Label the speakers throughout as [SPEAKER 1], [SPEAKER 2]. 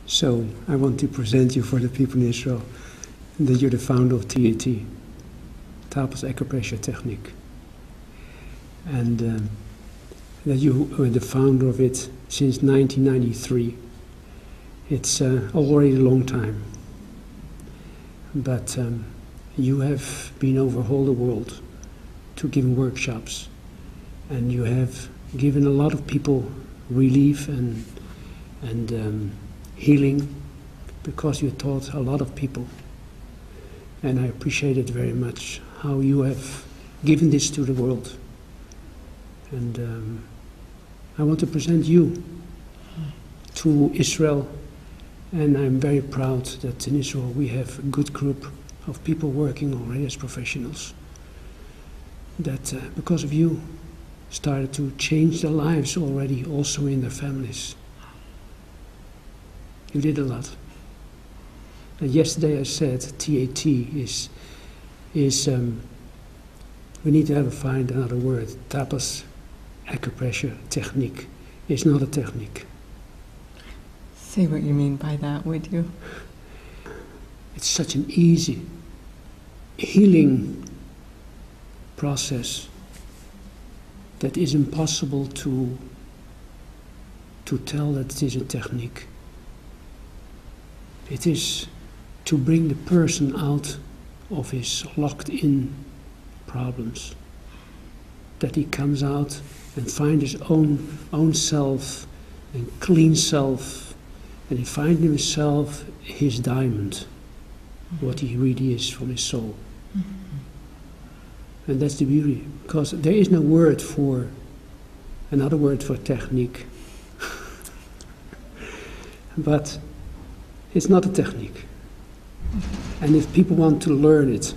[SPEAKER 1] So I want to present you for the people in Israel that you're the founder of TAT, Tapas Acupressure Technique. And that you were the founder of it since 1993. It's already a long time. But you have been over all the world to give workshops, and you have given a lot of people relief and healing, because you taught a lot of people. And I appreciate it very much how you have given this to the world. And I want to present you to Israel, and I'm very proud that in Israel we have a good group of people working already as professionals that because of you started to change their lives already, also in their families. You did a lot. And yesterday I said TAT is we need to find another word. Tapas Acupressure Technique is not a technique.
[SPEAKER 2] Say what you mean by that, would you?
[SPEAKER 1] It's such an easy healing process that is impossible to tell that it is a technique. It is to bring the person out of his locked-in problems, that he comes out and finds his own self and clean self, and he finds himself his diamond, what he really is from his soul. And that's the beauty, because there is no word for, another word for technique. But it's not a technique. And if people want to learn it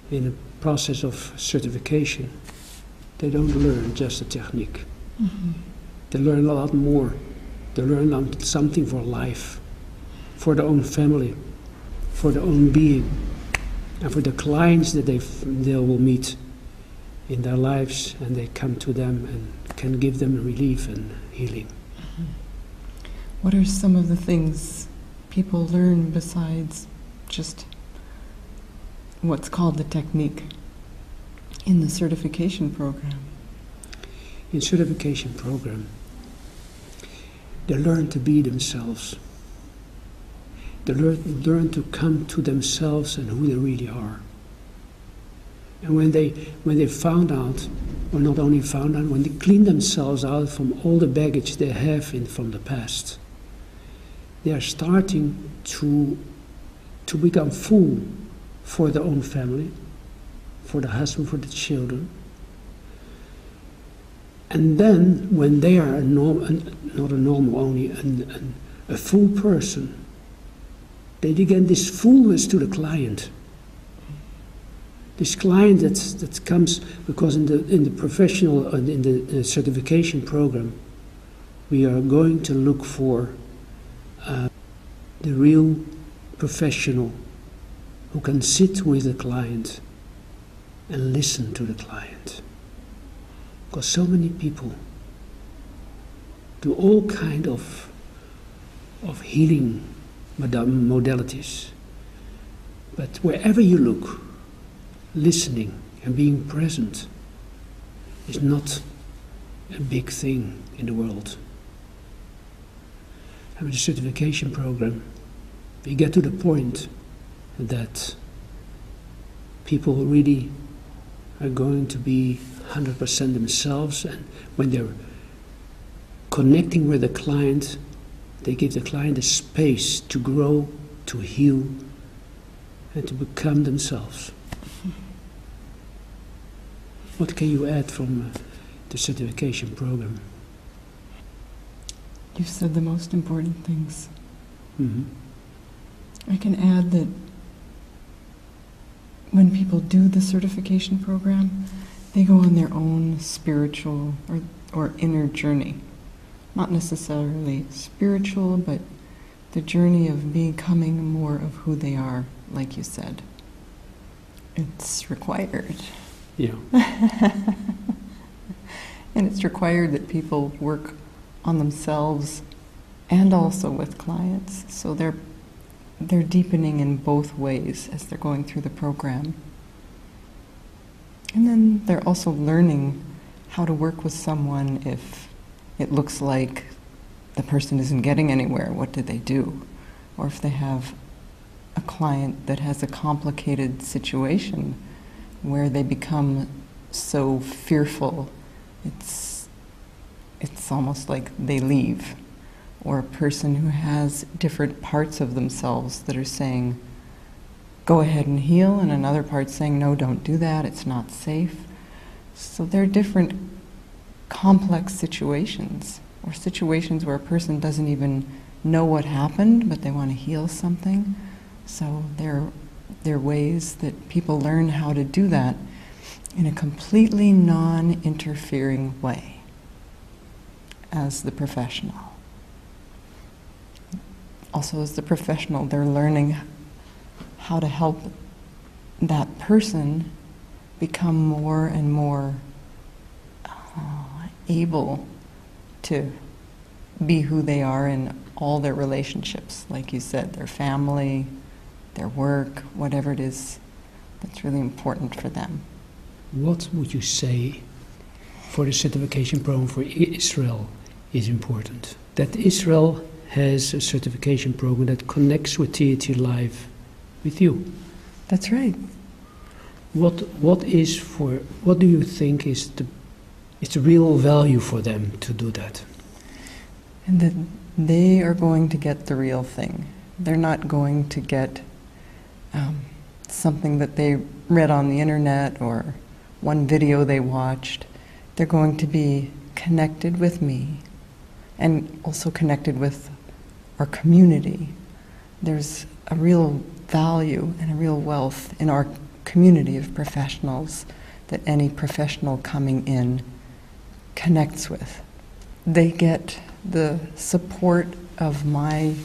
[SPEAKER 1] in a process of certification, they don't learn just a technique. They learn a lot more. They learn something for life, for their own family, for their own being, and for the clients that they will meet in their lives, and they come to them and can give them relief and healing.
[SPEAKER 2] What are some of the things people learn besides just what's called the technique in the certification program?
[SPEAKER 1] In certification program, they learn to be themselves. They learn to come to themselves and who they really are. And when they found out, or not only found out, when they clean themselves out from all the baggage they have from the past, they are starting to become full for their own family, for the husband, for the children. And then, when they are not a normal, only a full person, they get this fullness to the client. This client that comes, because in the professional, in the certification program, we are going to look for the real professional who can sit with the client and listen to the client. Because so many people do all kind of healing modalities, but wherever you look, listening and being present is not a big thing in the world. And with the certification program, we get to the point that people really are going to be 100% themselves, and when they're connecting with the client, they give the client the space to grow, to heal, and to become themselves. What can you add from the certification program?
[SPEAKER 2] You said the most important things. I can add that when people do the certification program, they go on their own spiritual or inner journey. Not necessarily spiritual, but the journey of becoming more of who they are, like you said. It's required.
[SPEAKER 1] Yeah.
[SPEAKER 2] And it's required that people work on themselves and also with clients. So they're deepening in both ways as they're going through the program. And then they're also learning how to work with someone if it looks like the person isn't getting anywhere. What do they do? Or if they have a client that has a complicated situation where they become so fearful, it's almost like they leave. Or a person who has different parts of themselves that are saying, go ahead and heal, and another part saying, no, don't do that, it's not safe. So there are different complex situations, or situations where a person doesn't even know what happened, but they want to heal something. So there are ways that people learn how to do that in a completely non-interfering way as the professional. Also, as the professional, they're learning how to help that person become more and more able to be who they are in all their relationships, like you said, their family, their work, whatever it is that's really important for them.
[SPEAKER 1] What would you say for the certification program for Israel is important? That Israel has a certification program that connects with TAT Live with you.
[SPEAKER 2] That's right.
[SPEAKER 1] What do you think is the real value for them to do that?
[SPEAKER 2] And that they are going to get the real thing. They're not going to get something that they read on the internet or one video they watched. They're going to be connected with me and also connected with our community. There's a real value and a real wealth in our community of professionals that any professional coming in connects with. They get the support of my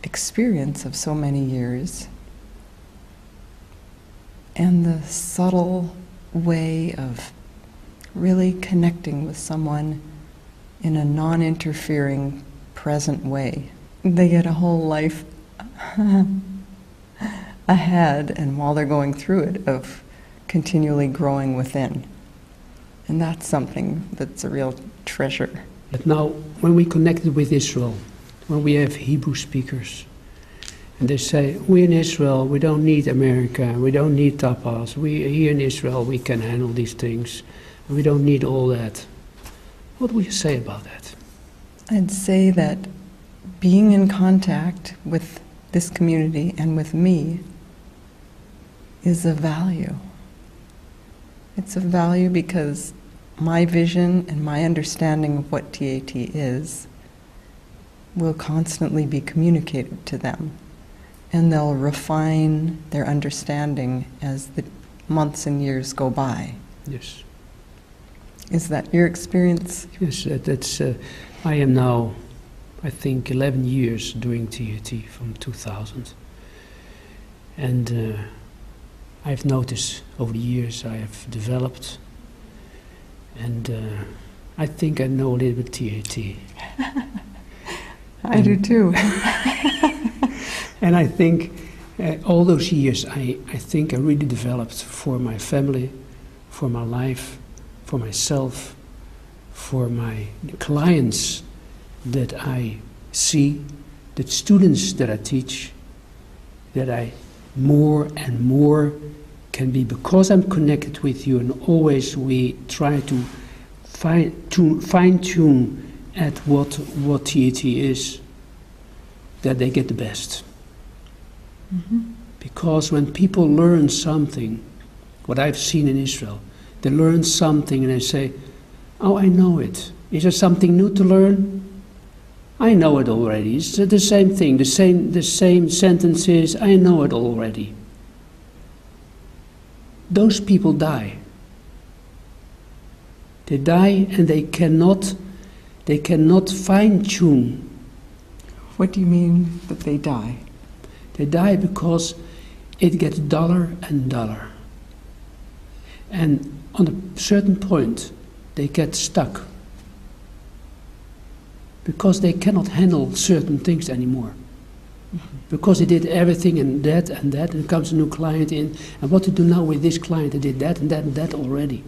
[SPEAKER 2] experience of so many years and the subtle way of really connecting with someone in a non-interfering, present way. They get a whole life ahead, and while they're going through it, of continually growing within. And that's something that's a real treasure.
[SPEAKER 1] But now, when we connected with Israel, when we have Hebrew speakers, and they say, we in Israel, we don't need America, we don't need Tapas, we here in Israel, we can handle these things, we don't need all that. What would you say about that?
[SPEAKER 2] I'd say that being in contact with this community and with me is a value. It's a value because my vision and my understanding of what TAT is will constantly be communicated to them, and they'll refine their understanding as the months and years go by.
[SPEAKER 1] Yes.
[SPEAKER 2] Is that your experience?
[SPEAKER 1] Yes, that's. I am now, I think, 11 years doing TAT from 2000. And I've noticed over the years I have developed, and I think I know a little bit TAT.
[SPEAKER 2] I do too.
[SPEAKER 1] And I think all those years, I think I really developed for my family, for my life, for myself, for my clients that I see, the students that I teach, that I more and more can be, because I'm connected with you, and always we try to fine-tune at what TAT is, that they get the best.
[SPEAKER 2] Mm-hmm.
[SPEAKER 1] Because when people learn something, what I've seen in Israel, they learn something and they say, oh, I know it. Is there something new to learn? I know it already. It's the same thing, the same sentences, I know it already. Those people die. They die and they cannot fine-tune.
[SPEAKER 2] What do you mean that they die?
[SPEAKER 1] They die because it gets duller and duller. And on a certain point, they get stuck. because they cannot handle certain things anymore. Because they did everything and that, and it comes a new client in, and what to do now with this client, they did that and that and that already.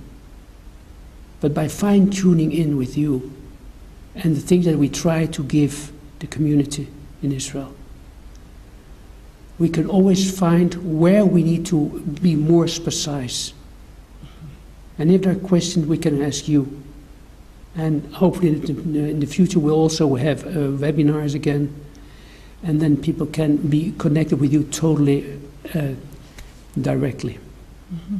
[SPEAKER 1] But by fine-tuning in with you, and the things that we try to give the community in Israel, we can always find where we need to be more precise. And if there are questions, we can ask you. And hopefully in the future we'll also have webinars again, and then people can be connected with you totally directly.
[SPEAKER 2] Mm-hmm.